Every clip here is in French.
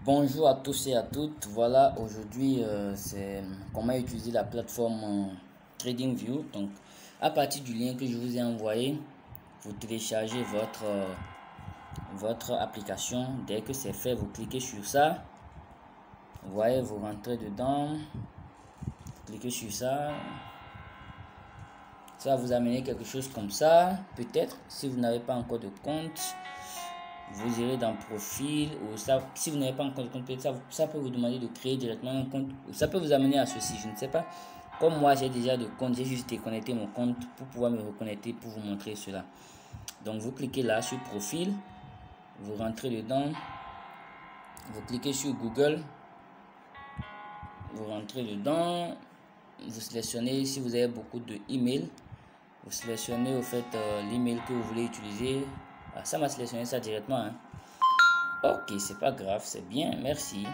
Bonjour à tous et à toutes. Voilà, aujourd'hui, c'est comment utiliser la plateforme TradingView. Donc, à partir du lien que je vous ai envoyé, vous téléchargez votre application. Dès que c'est fait, vous cliquez sur ça. Vous voyez, vous rentrez dedans. Cliquez sur ça. Ça va vous amener quelque chose comme ça. Peut-être, si vous n'avez pas encore de compte, vous irez dans profil ou ça, si vous n'avez pas encore de compte, ça peut vous demander de créer directement un compte, ou ça peut vous amener à ceci, je ne sais pas. Comme moi j'ai déjà de compte, j'ai juste déconnecté mon compte pour pouvoir me reconnecter pour vous montrer cela. Donc vous cliquez là sur profil, vous rentrez dedans, vous cliquez sur Google, vous rentrez dedans, vous sélectionnez, si vous avez beaucoup de emails, vous sélectionnez au fait l'email que vous voulez utiliser. Ça m'a sélectionné ça directement, hein. Ok, c'est pas grave, c'est bien, merci.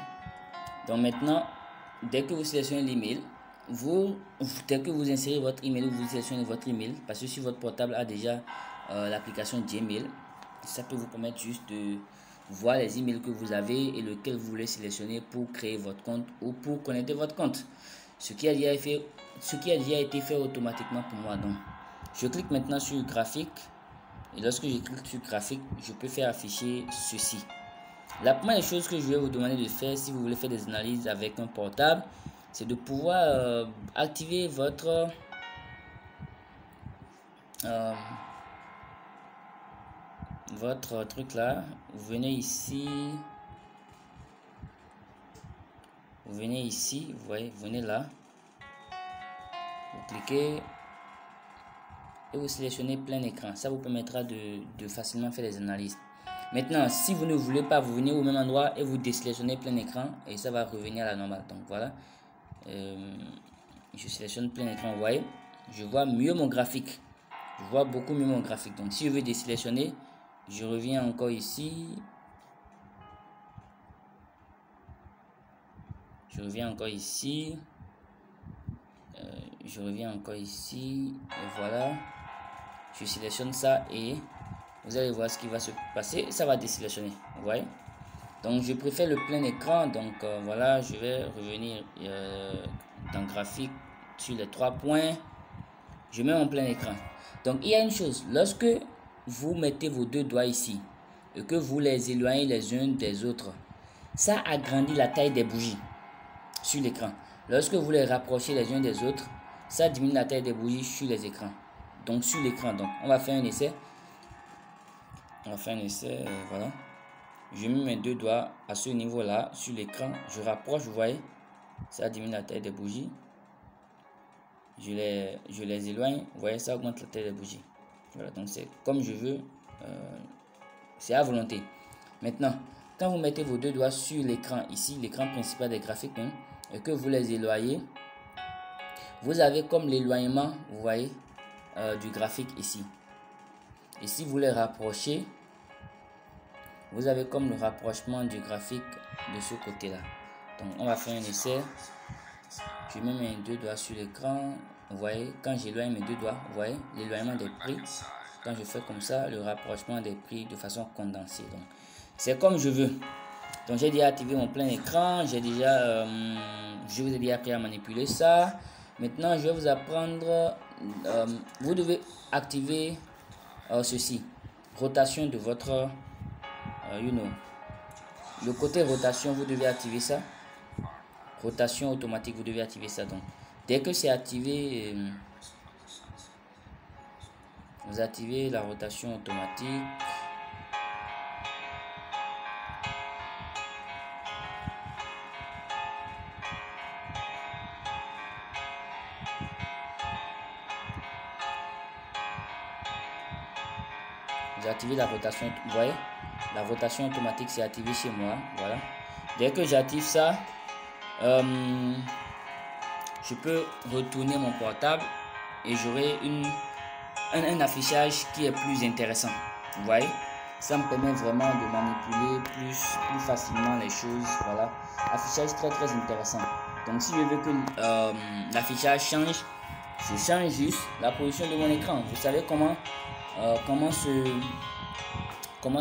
Donc maintenant, dès que vous sélectionnez l'email, dès que vous insérez votre email, vous sélectionnez votre email, parce que si votre portable a déjà l'application Gmail, ça peut vous permettre juste de voir les emails que vous avez et lequel vous voulez sélectionner pour créer votre compte ou pour connecter votre compte. Ce qui a déjà été fait automatiquement pour moi. Donc, je clique maintenant sur graphique. Et lorsque je clique sur graphique, je peux faire afficher ceci. La première chose que je vais vous demander de faire si vous voulez faire des analyses avec un portable, c'est de pouvoir activer votre truc là. Vous venez ici, vous voyez, vous venez là, vous cliquez et vous sélectionnez plein écran. Ça vous permettra de facilement faire des analyses. Maintenant, si vous ne voulez pas, vous venez au même endroit et vous désélectionnez plein écran et ça va revenir à la normale. Donc voilà, je sélectionne plein écran, vous voyez, je vois mieux mon graphique. Je vois beaucoup mieux mon graphique. Donc si je veux désélectionner, je reviens encore ici. Je reviens encore ici. Et voilà. Je sélectionne ça et vous allez voir ce qui va se passer. Ça va désélectionner. Vous voyez. Donc je préfère le plein écran. Donc voilà, je vais revenir dans graphique sur les 3 points. Je mets mon plein écran. Donc il y a une chose. Lorsque vous mettez vos deux doigts ici et que vous les éloignez les uns des autres, ça agrandit la taille des bougies sur l'écran. Lorsque vous les rapprochez les uns des autres, ça diminue la taille des bougies sur les écrans. Donc sur l'écran. Donc on va faire un essai. Voilà. Je mets mes deux doigts à ce niveau là sur l'écran. Je rapproche, vous voyez. Ça diminue la taille des bougies. Je les éloigne. Vous voyez, ça augmente la taille des bougies. Voilà, donc c'est comme je veux. C'est à volonté. Maintenant, quand vous mettez vos deux doigts sur l'écran ici, l'écran principal des graphiques, hein, et que vous les éloignez, vous avez comme l'éloignement, vous voyez, du graphique ici. Et si vous les rapprochez, vous avez comme le rapprochement du graphique de ce côté-là. Donc, on va faire un essai. Je mets mes deux doigts sur l'écran. Vous voyez, quand j'éloigne mes deux doigts, vous voyez, l'éloignement des prix. Quand je fais comme ça, le rapprochement des prix de façon condensée. Donc, c'est comme je veux. Donc, j'ai déjà activé mon plein écran. Je vous ai déjà appris à manipuler ça. Maintenant, je vais vous apprendre. Vous devez activer ceci. Rotation de votre, le côté rotation, vous devez activer ça. Rotation automatique, vous devez activer ça. Donc, dès que c'est activé, vous activez la rotation automatique. Vous activez la rotation, vous voyez, la rotation automatique c'est activé chez moi. Voilà. Dès que j'active ça, je peux retourner mon portable et j'aurai un affichage qui est plus intéressant. Vous voyez, ça me permet vraiment de manipuler plus facilement les choses. Voilà, affichage très intéressant. Donc si je veux que l'affichage change, je change juste la position de mon écran. Vous savez comment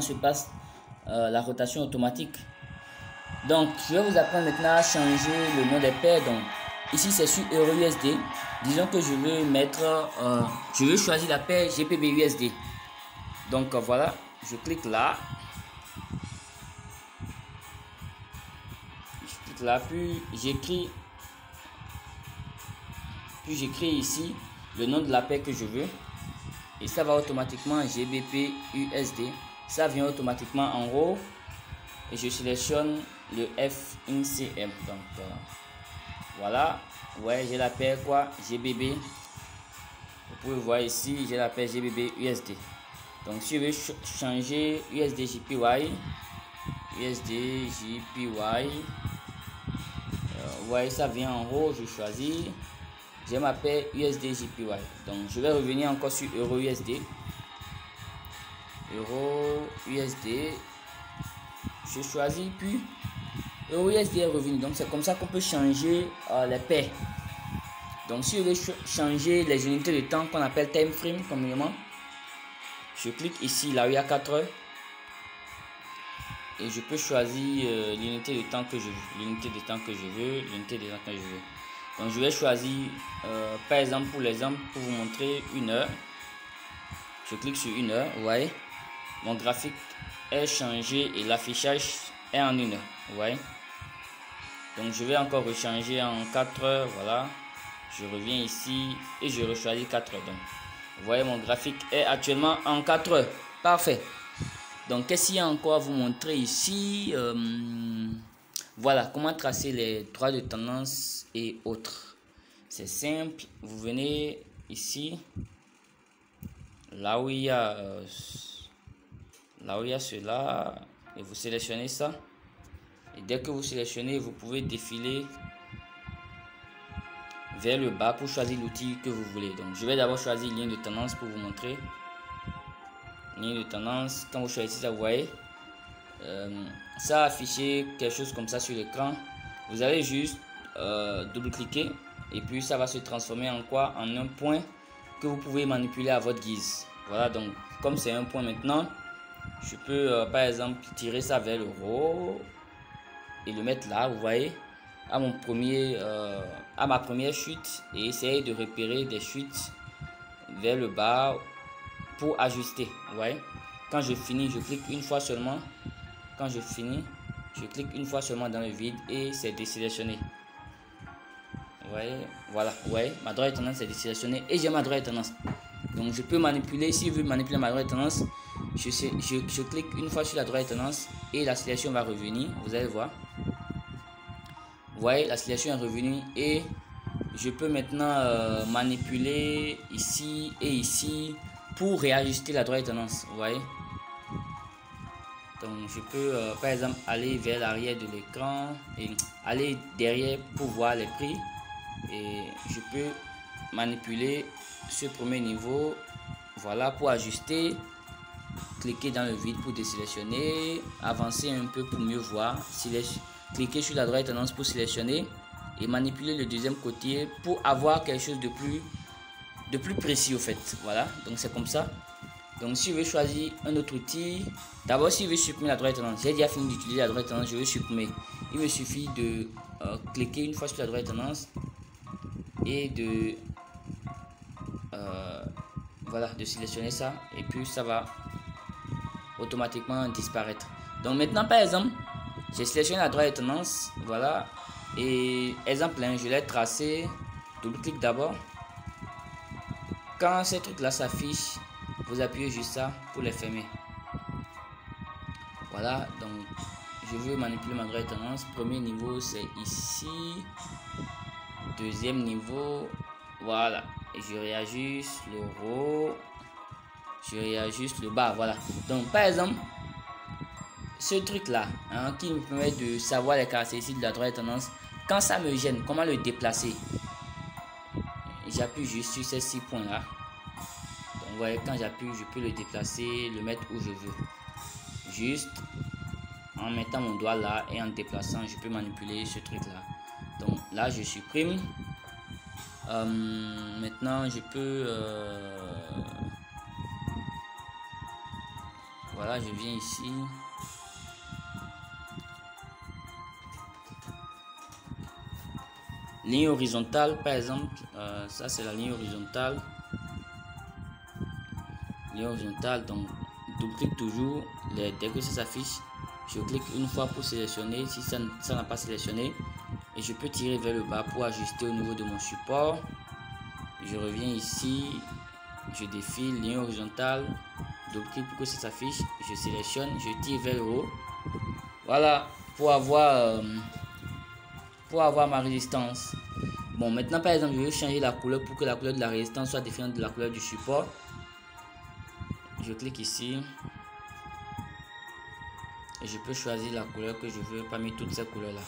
se passe la rotation automatique. Donc, je vais vous apprendre maintenant à changer le nom des paires. Donc, ici, c'est sur EuroUSD. Disons que je veux mettre, je veux choisir la paire GBPUSD. Donc, voilà, je clique là. Je clique là, puis j'écris ici le nom de la paire que je veux. Et ça va automatiquement GBPUSD. Ça vient automatiquement en haut. Et je sélectionne le FINCM. Donc, voilà. Ouais, j'ai la paire quoi? GBB. Vous pouvez voir ici, j'ai la paire GBB USD. Donc, si je veux changer USD JPY, vous voyez, ça vient en haut. Je choisis. J'ai ma paire USD JPY. Donc, je vais revenir encore sur EuroUSD. EuroUSD. Je choisis, puis EuroUSD est revenu. Donc, c'est comme ça qu'on peut changer les paires. Donc, si je veux changer les unités de temps qu'on appelle time frame communément, je clique ici là où il y a 4 heures et je peux choisir l'unité de temps que je veux, l'unité de temps que je veux, l'unité de temps que je veux. Donc, je vais choisir par exemple pour l'exemple pour vous montrer 1 heure. Je clique sur 1 heure, vous voyez, mon graphique est changé et l'affichage est en 1 heure, vous voyez. Donc, je vais encore rechanger en 4 heures, voilà. Je reviens ici et je rechoisis 4 heures. Donc, vous voyez, mon graphique est actuellement en 4 heures. Parfait. Donc, qu'est-ce qu'il y a encore à vous montrer ici? Voilà, comment tracer les droits de tendance et autres. C'est simple. Vous venez ici, là où il y a cela, et vous sélectionnez ça. Et dès que vous sélectionnez, vous pouvez défiler vers le bas pour choisir l'outil que vous voulez. Donc, je vais d'abord choisir ligne de tendance pour vous montrer. Ligne de tendance, quand vous choisissez ça, vous voyez, ça a affiché quelque chose comme ça sur l'écran. Vous allez juste double-cliquer et puis ça va se transformer en quoi? En un point que vous pouvez manipuler à votre guise. Voilà, donc comme c'est un point maintenant, je peux par exemple tirer ça vers le haut et le mettre là, vous voyez, à ma première chute et essayer de repérer des chutes vers le bas pour ajuster. Vous voyez, quand je finis, je clique une fois seulement. Quand je finis, je clique une fois seulement dans le vide et c'est désélectionné. Vous voyez, voilà, vous voyez, ma droite tendance est désélectionnée et j'ai ma droite tendance. Donc je peux manipuler, si je veux manipuler ma droite tendance, je clique une fois sur la droite tendance et la sélection va revenir. Vous allez voir. Vous voyez, la sélection est revenue et je peux maintenant manipuler ici et ici pour réajuster la droite tendance. Vous voyez. Donc je peux par exemple aller vers l'arrière de l'écran et aller derrière pour voir les prix. Et je peux manipuler ce premier niveau. Voilà, pour ajuster. Cliquer dans le vide pour désélectionner. Avancer un peu pour mieux voir. Cliquez sur la droite tendance pour sélectionner et manipuler le deuxième côté pour avoir quelque chose de plus précis au fait. Voilà, donc c'est comme ça. Donc si je veux choisir un autre outil, d'abord si je veux supprimer la droite tendance, j'ai déjà fini d'utiliser la droite tendance, je veux supprimer. Il me suffit de cliquer une fois sur la droite tendance et de voilà, de sélectionner ça et puis ça va automatiquement disparaître. Donc maintenant par exemple, j'ai sélectionné la droite tendance, voilà, et exemple 1, je l'ai tracé, double-clic d'abord. Quand ces trucs là s'affichent, vous appuyez juste ça pour les fermer. Voilà, donc je veux manipuler ma droite tendance. Premier niveau c'est ici, deuxième niveau, voilà, et je réajuste le haut, je réajuste le bas, voilà. Donc par exemple, ce truc là qui me permet de savoir les caractéristiques de la droite tendance, quand ça me gêne, comment le déplacer? J'appuie juste sur ces 6 points là. Donc vous voyez, quand j'appuie, je peux le déplacer, le mettre où je veux. Juste en mettant mon doigt là et en déplaçant, je peux manipuler ce truc là. Donc là je supprime. Maintenant je peux voilà, je viens ici. ligne horizontale, par exemple, ça c'est la ligne horizontale. Ligne horizontale, donc double-clique toujours. Dès que ça s'affiche, je clique une fois pour sélectionner. Si ça n'a pas sélectionné, et je peux tirer vers le bas pour ajuster au niveau de mon support. Je reviens ici, je défile, ligne horizontale, double-clique pour que ça s'affiche. Je sélectionne, je tire vers le haut. Voilà, pour avoir ma résistance. Bon, maintenant par exemple, je veux changer la couleur pour que la couleur de la résistance soit différente de la couleur du support. Je clique ici et je peux choisir la couleur que je veux parmi toutes ces couleurs là.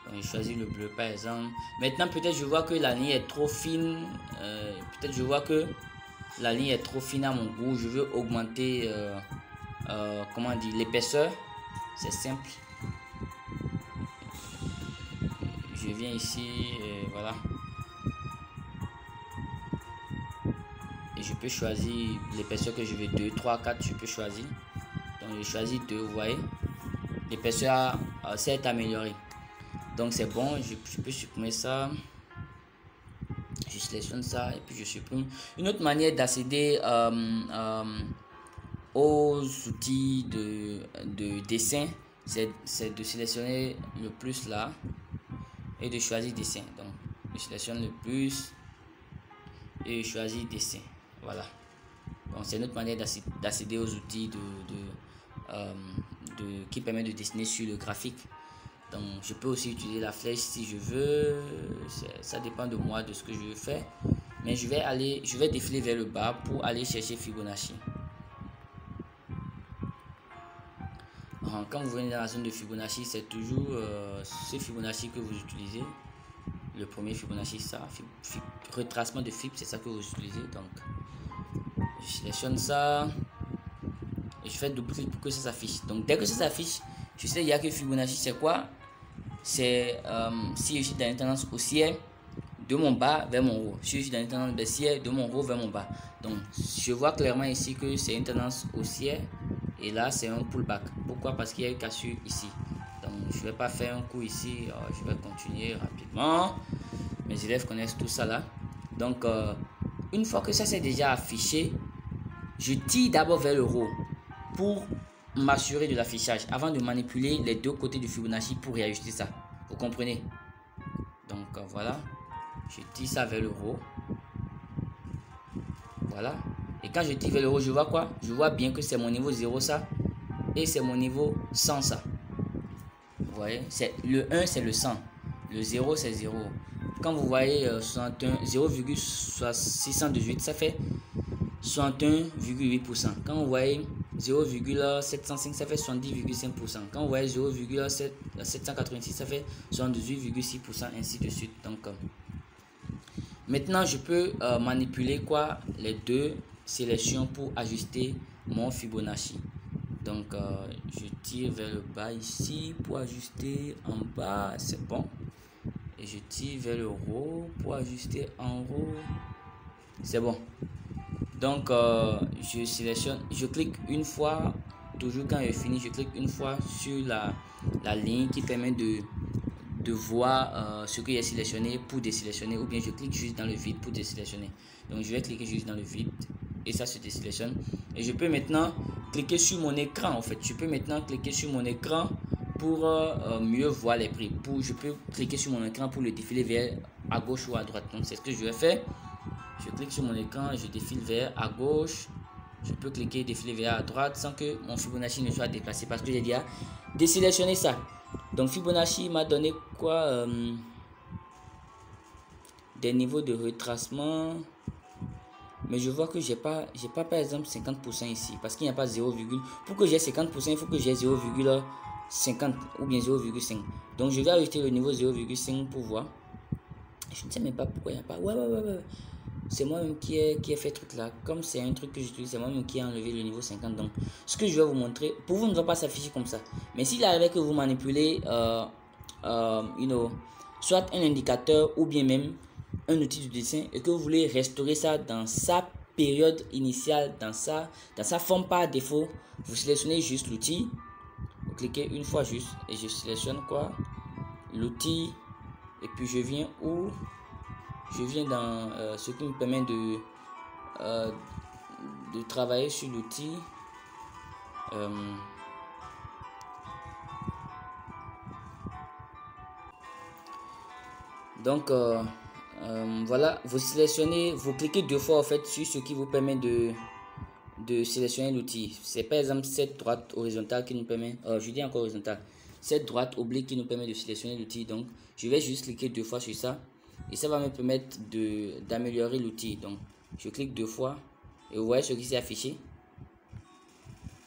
Donc je choisis le bleu par exemple. Maintenant peut-être je vois que la ligne est trop fine. Peut-être je vois que la ligne est trop fine à mon goût. Je veux augmenter comment dire, l'épaisseur. C'est simple. Je viens ici et voilà. Et je peux choisir l'épaisseur que je veux, 2, 3, 4, je peux choisir. Donc je choisis 2, vous voyez. L'épaisseur s'est améliorée. Donc c'est bon, je peux supprimer ça. Je sélectionne ça et puis je supprime. Une autre manière d'accéder aux outils de dessin, c'est de sélectionner le plus là et de choisir dessin. Donc je sélectionne le plus et je choisis dessin. Voilà. Donc c'est une autre manière d'accéder aux outils qui permet de dessiner sur le graphique. Donc je peux aussi utiliser la flèche si je veux. Ça dépend de moi, de ce que je veux faire. Mais je vais défiler vers le bas pour aller chercher Fibonacci. Quand vous venez dans la zone de Fibonacci, c'est toujours ce Fibonacci que vous utilisez. Le premier Fibonacci, ça. Retracement de fib, c'est ça que vous utilisez. Donc je sélectionne ça et je fais double-clic pour que ça s'affiche. Donc dès que ça s'affiche, je sais il y a que Fibonacci, c'est quoi? C'est si je suis dans une tendance haussière, de mon bas vers mon haut. Si je suis dans une tendance baissière, de mon haut vers mon bas. Donc je vois clairement ici que c'est une tendance haussière et là c'est un pullback. Pourquoi? Parce qu'il y a une cassure ici. Donc je vais pas faire un coup ici, je vais continuer rapidement. Mes élèves connaissent tout ça là. Donc une fois que ça c'est déjà affiché, je tire d'abord vers le haut pour m'assurer de l'affichage avant de manipuler les deux côtés du Fibonacci pour réajuster ça. Vous comprenez? Donc voilà, je tire ça vers le haut. Voilà. Et quand je tire vers le haut, je vois quoi? Je vois bien que c'est mon niveau 0 ça et c'est mon niveau 100 ça. Vous voyez? Le 1 c'est le 100. Le 0 c'est 0. Quand vous voyez 0,618, ça fait 61,8%. Quand vous voyez 0,705, ça fait 70,5%. Quand vous voyez 0,786, ça fait 78,6%, ainsi de suite. Donc maintenant je peux manipuler quoi? Les deux sélections pour ajuster mon Fibonacci. Donc je tire vers le bas ici pour ajuster en bas, c'est bon. Et je tire vers le haut pour ajuster en haut, c'est bon. Donc je sélectionne, je clique une fois, toujours quand je finis, je clique une fois sur la ligne qui permet de voir ce que j'ai sélectionné pour désélectionner, ou bien je clique juste dans le vide pour désélectionner. Donc je vais cliquer juste dans le vide et ça se désélectionne. Et je peux maintenant cliquer sur mon écran. En fait, je peux maintenant cliquer sur mon écran pour mieux voir les prix. Je peux cliquer sur mon écran pour le défiler vers à gauche ou à droite. Donc c'est ce que je vais faire. Je clique sur mon écran, je défile vers à gauche. Je peux cliquer défiler vers à droite sans que mon Fibonacci ne soit déplacé parce que j'ai déjà désélectionné ça. Donc Fibonacci m'a donné quoi? Des niveaux de retracement. Mais je vois que j'ai pas par exemple 50% ici parce qu'il n'y a pas 0, pour que j'ai 50%, il faut que j'ai 0,50 ou bien 0,5. Donc je vais ajouter le niveau 0,5 pour voir. Je ne sais même pas pourquoi il n'y a pas. Ouais. C'est moi-même qui ai fait ce truc là. Comme c'est un truc que j'utilise, c'est moi-même qui ai enlevé le niveau 50. Donc ce que je vais vous montrer, pour vous ne va pas s'afficher comme ça. Mais s'il arrive que vous manipulez soit un indicateur ou bien même un outil de dessin et que vous voulez restaurer ça dans sa période initiale, dans sa forme par défaut, vous sélectionnez juste l'outil, vous cliquez une fois juste et je sélectionne quoi? L'outil Et puis je viens où? Je viens dans ce qui me permet de travailler sur l'outil. Donc voilà, vous sélectionnez, vous cliquez 2 fois en fait sur ce qui vous permet de sélectionner l'outil. C'est par exemple cette droite horizontale qui nous permet, je dis encore horizontale, cette droite oblique qui nous permet de sélectionner l'outil. Donc je vais juste cliquer 2 fois sur ça et ça va me permettre d'améliorer l'outil. Donc je clique 2 fois et vous voyez ce qui s'est affiché.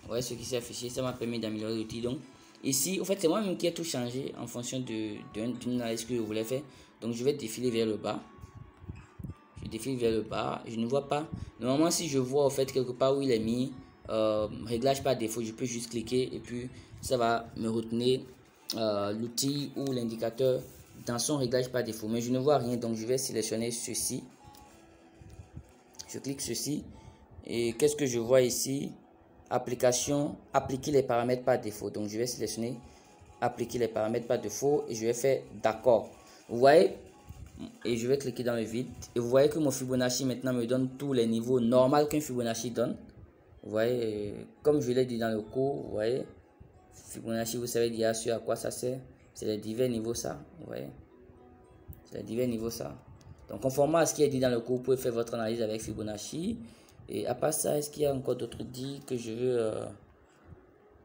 Vous voyez ce qui s'est affiché, ça m'a permis d'améliorer l'outil. Donc ici, en fait, c'est moi-même qui ai tout changé en fonction d'une analyse que je voulais faire. Donc je vais défiler vers le bas. Je défile vers le bas. Je ne vois pas. Normalement, si je vois en fait quelque part où il est mis, réglage par défaut, je peux juste cliquer et puis ça va me retenir l'outil ou l'indicateur dans son réglage par défaut. Mais je ne vois rien, donc je vais sélectionner ceci. Je clique ceci. Et qu'est-ce que je vois ici? Application, appliquer les paramètres par défaut. Donc je vais sélectionner appliquer les paramètres par défaut et je vais faire d'accord. Vous voyez, et je vais cliquer dans le vide et vous voyez que mon Fibonacci maintenant me donne tous les niveaux normaux qu'un Fibonacci donne. Vous voyez, comme je l'ai dit dans le cours, vous voyez, Fibonacci, vous savez déjà à quoi ça sert. C'est les divers niveaux ça. Vous voyez, c'est les divers niveaux ça. Donc conformément à ce qui est dit dans le cours, vous pouvez faire votre analyse avec Fibonacci. Et à part ça, est-ce qu'il y a encore d'autres dits que je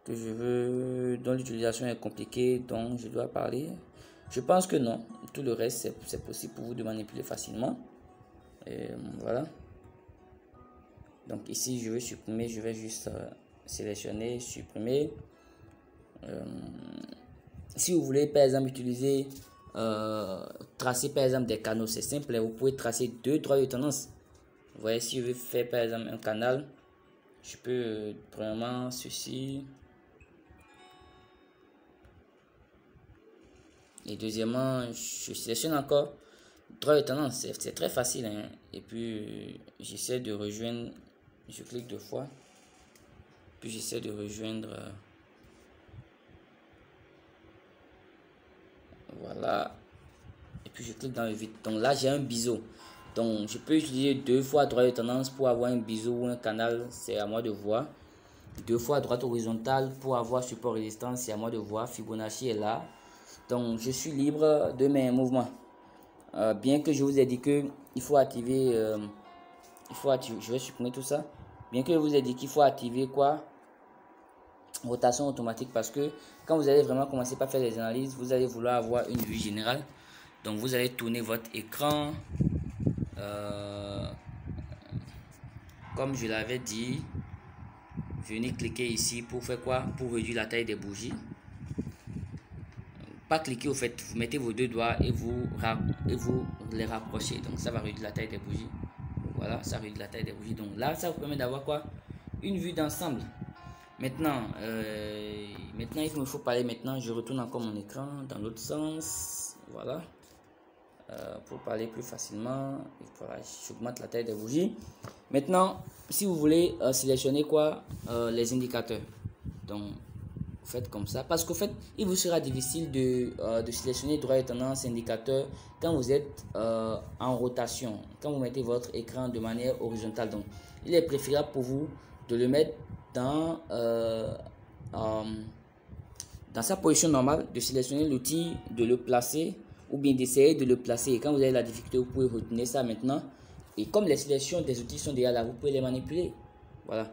veux dont l'utilisation est compliquée, dont je dois parler? Je pense que non. Tout le reste, c'est possible pour vous de manipuler facilement. Et voilà. Donc ici, je vais supprimer. Je vais juste sélectionner, supprimer. Si vous voulez, par exemple, utiliser, tracer, par exemple, des canaux, c'est simple. Vous pouvez tracer 2 droits de tendance. Vous voyez, si je veux faire, par exemple, un canal, je peux, premièrement, ceci. Et deuxièmement, je sélectionne encore droit de tendance. C'est très facile. Hein. Et puis, j'essaie de rejoindre. Je clique 2 fois. Puis, j'essaie de rejoindre. Voilà. Et puis, je clique dans le vide. Donc là, j'ai un biseau. Donc, je peux utiliser 2 fois droit de tendance pour avoir un biseau ou un canal. C'est à moi de voir. 2 fois droite horizontale pour avoir support résistance. C'est à moi de voir. Fibonacci est là. Donc, je suis libre de mes mouvements. Bien que je vous ai dit que il faut activer, je vais supprimer tout ça. Bien que je vous ai dit qu'il faut activer quoi? Rotation automatique, parce que quand vous allez vraiment commencer par faire des analyses, vous allez vouloir avoir une vue générale. Donc, vous allez tourner votre écran. Comme je l'avais dit, venez cliquer ici pour faire quoi? Pour réduire la taille des bougies. Pas cliquer au fait, vous mettez vos 2 doigts et vous les rapprochez. Donc ça va réduire la taille des bougies. Voilà, ça réduit la taille des bougies. Donc là, ça vous permet d'avoir quoi? Une vue d'ensemble. Maintenant, il me faut parler maintenant. Je retourne encore mon écran dans l'autre sens. Voilà. Pour parler plus facilement. Et voilà, j'augmente la taille des bougies. Maintenant, si vous voulez sélectionner quoi? Les indicateurs. Donc, faites comme ça, parce qu'au fait il vous sera difficile de sélectionner droit de tendance indicateur quand vous êtes en rotation, quand vous mettez votre écran de manière horizontale. Donc il est préférable pour vous de le mettre dans sa position normale, de sélectionner l'outil, de le placer ou bien d'essayer de le placer. Et quand vous avez la difficulté, vous pouvez retenir ça maintenant, et comme les sélections des outils sont déjà là, vous pouvez les manipuler. Voilà,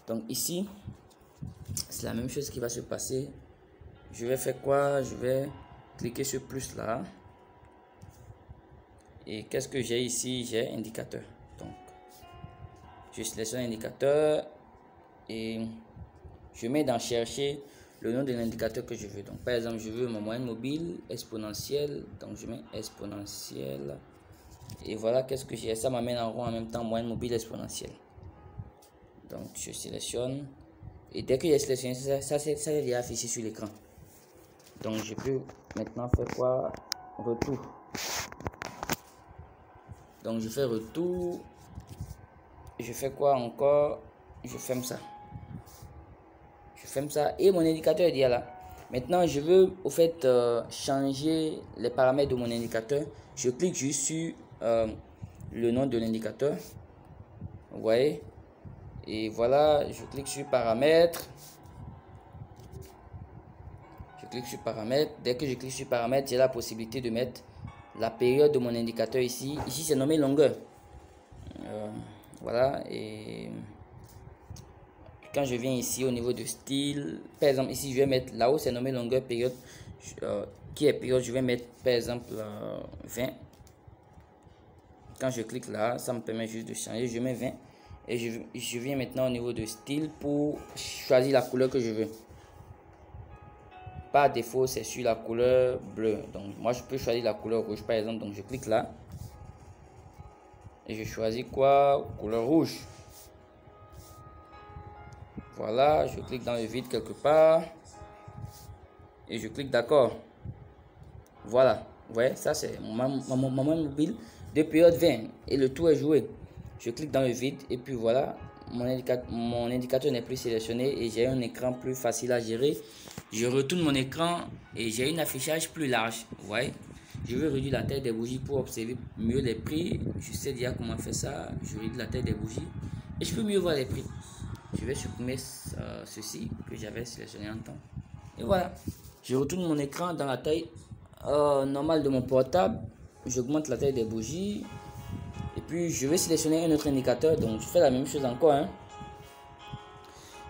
donc ici c'est la même chose qui va se passer. Je vais faire quoi? Je vais cliquer sur plus là. Et qu'est-ce que j'ai ici? J'ai indicateur. Donc, je sélectionne indicateur et je mets dans chercher le nom de l'indicateur que je veux. Donc, par exemple, je veux ma moyenne mobile exponentielle. Donc, je mets exponentielle. Et voilà, qu'est-ce que j'ai? Ça m'amène en rond en même temps, moyenne mobile exponentielle. Donc, je sélectionne. Et dès que j'ai sélectionné ça est déjà affiché sur l'écran. Donc je peux maintenant faire quoi? Retour. Donc je fais retour. Je fais quoi encore? Je ferme ça. Je ferme ça et mon indicateur est déjà là. Maintenant, je veux au fait changer les paramètres de mon indicateur. Je clique juste sur le nom de l'indicateur. Vous voyez? Et voilà, je clique sur paramètres. Je clique sur paramètres. Dès que je clique sur paramètres, j'ai la possibilité de mettre la période de mon indicateur ici. Ici, c'est nommé longueur. Voilà. Et quand je viens ici au niveau de style, par exemple, ici, je vais mettre là-haut, c'est nommé longueur période. Qui est période, je vais mettre par exemple 20. Quand je clique là, ça me permet juste de changer. Je mets 20. Et je viens maintenant au niveau de style pour choisir la couleur que je veux. Par défaut, c'est sur la couleur bleue. Donc, moi, je peux choisir la couleur rouge, par exemple. Donc, je clique là. Et je choisis quoi? Couleur rouge. Voilà, je clique dans le vide quelque part. Et je clique d'accord. Voilà. Vous voyez, ça, c'est mon mobile de période 20. Et le tout est joué. Je clique dans le vide. Et puis, voilà. Mon indicateur n'est plus sélectionné et j'ai un écran plus facile à gérer. Je retourne mon écran et j'ai un affichage plus large. Vous voyez, je veux réduire la taille des bougies pour observer mieux les prix. Je sais déjà comment faire ça. Je réduis la taille des bougies et je peux mieux voir les prix. Je vais supprimer ceci que j'avais sélectionné en temps. Et voilà, je retourne mon écran dans la taille normale de mon portable. J'augmente la taille des bougies. Et puis je vais sélectionner un autre indicateur. Donc je fais la même chose encore.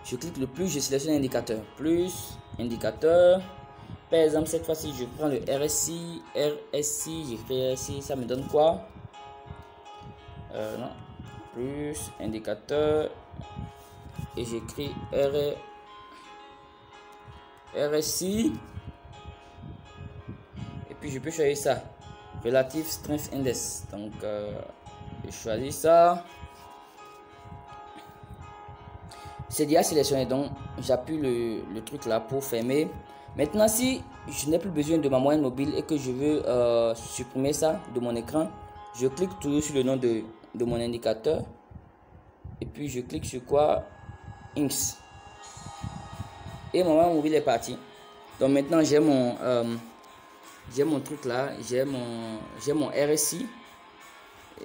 Je clique le plus, je sélectionne l'indicateur. Plus, indicateur. Par exemple, cette fois-ci, je prends le RSI. RSI, j'écris RSI, ça me donne quoi? Non. Plus, indicateur. Et j'écris RSI. Et puis je peux choisir ça. Relative Strength Index. Donc, je choisis ça. C'est déjà sélectionné, donc j'appuie le truc là pour fermer. Maintenant, si je n'ai plus besoin de ma moyenne mobile et que je veux supprimer ça de mon écran, je clique toujours sur le nom de mon indicateur et puis je clique sur quoi? Inks. Et ma moyenne mobile est partie. Donc maintenant j'ai mon truc là, j'ai mon RSI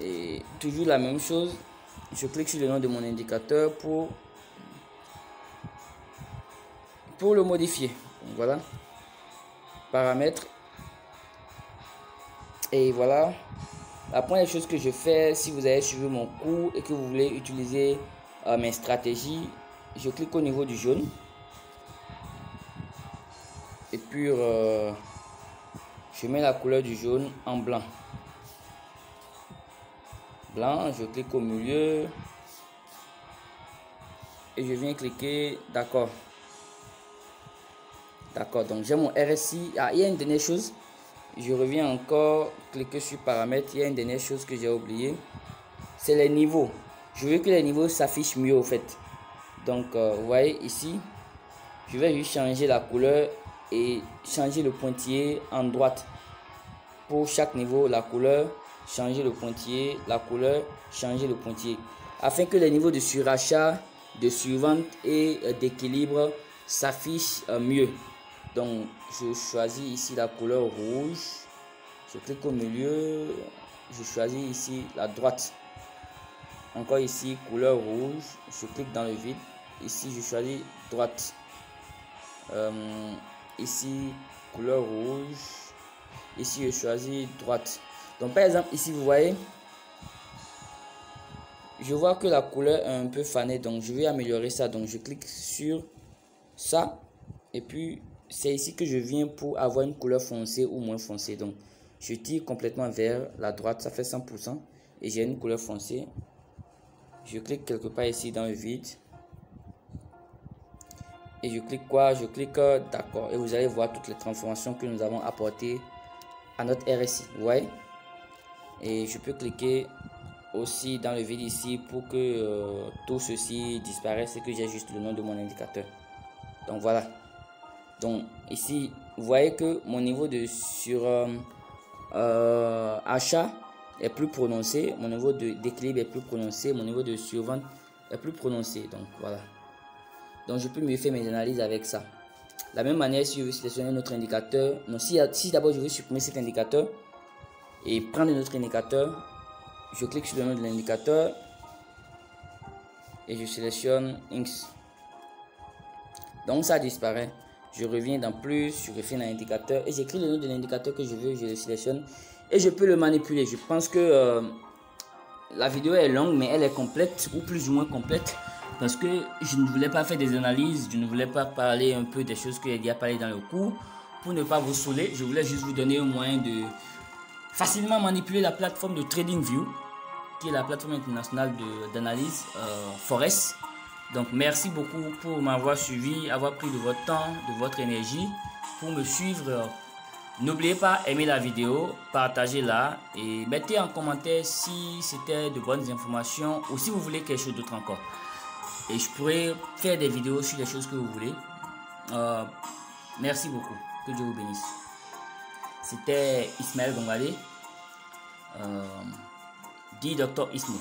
et toujours la même chose. Je clique sur le nom de mon indicateur pour le modifier. Donc, voilà, paramètres, et voilà la première chose que je fais. Si vous avez suivi mon cours et que vous voulez utiliser mes stratégies, je clique au niveau du jaune et puis je mets la couleur du jaune en blanc. Je clique au milieu et je viens cliquer d'accord. D'accord, donc j'ai mon RSI. Il y a une dernière chose. Je reviens encore, cliquer sur paramètres. Il y a une dernière chose que j'ai oublié. C'est les niveaux. Je veux que les niveaux s'affichent mieux au fait. Donc, vous voyez ici, je vais juste changer la couleur et changer le pointillé en droite. Pour chaque niveau, la couleur, changer le pointillé, la couleur, changer le pointillé. Afin que les niveaux de surachat, de survente et d'équilibre s'affichent mieux. Donc, je choisis ici la couleur rouge. Je clique au milieu. Je choisis ici la droite. Encore ici, couleur rouge. Je clique dans le vide. Ici, je choisis droite. Ici, couleur rouge. Ici, je choisis droite. Donc, par exemple, ici, vous voyez, je vois que la couleur est un peu fanée. Donc, je vais améliorer ça. Donc, je clique sur ça. Et puis, c'est ici que je viens pour avoir une couleur foncée ou moins foncée. Donc, je tire complètement vers la droite, ça fait 100%. Et j'ai une couleur foncée. Je clique quelque part ici dans le vide. Et je clique quoi? Je clique d'accord. Et vous allez voir toutes les transformations que nous avons apportées à notre RSI. Vous voyez? Et je peux cliquer aussi dans le vide ici pour que tout ceci disparaisse et que j'ai juste le nom de mon indicateur. Donc, voilà. Donc ici, vous voyez que mon niveau de achat est plus prononcé, mon niveau d'équilibre est plus prononcé, mon niveau de survente est plus prononcé. Donc voilà. Donc je peux mieux faire mes analyses avec ça. La même manière, si je veux sélectionner un autre indicateur, non, si d'abord je veux supprimer cet indicateur et prendre un autre indicateur, je clique sur le nom de l'indicateur et je sélectionne Inks. Donc ça disparaît. Je reviens dans plus, je refais un indicateur et j'écris le nom de l'indicateur que je veux, je le sélectionne et je peux le manipuler. Je pense que la vidéo est longue, mais elle est complète ou plus ou moins complète parce que je ne voulais pas faire des analyses, je ne voulais pas parler un peu des choses que j'ai déjà parlé dans le cours pour ne pas vous saouler. Je voulais juste vous donner un moyen de facilement manipuler la plateforme de TradingView, qui est la plateforme internationale d'analyse Forex. Donc merci beaucoup pour m'avoir suivi, avoir pris de votre temps, de votre énergie pour me suivre. N'oubliez pas aimer la vidéo, partagez-la et mettez en commentaire si c'était de bonnes informations ou si vous voulez quelque chose d'autre encore. Et je pourrais faire des vidéos sur les choses que vous voulez. Merci beaucoup. Que Dieu vous bénisse. C'était Ismaël Gongalé, dit Dr Ismo.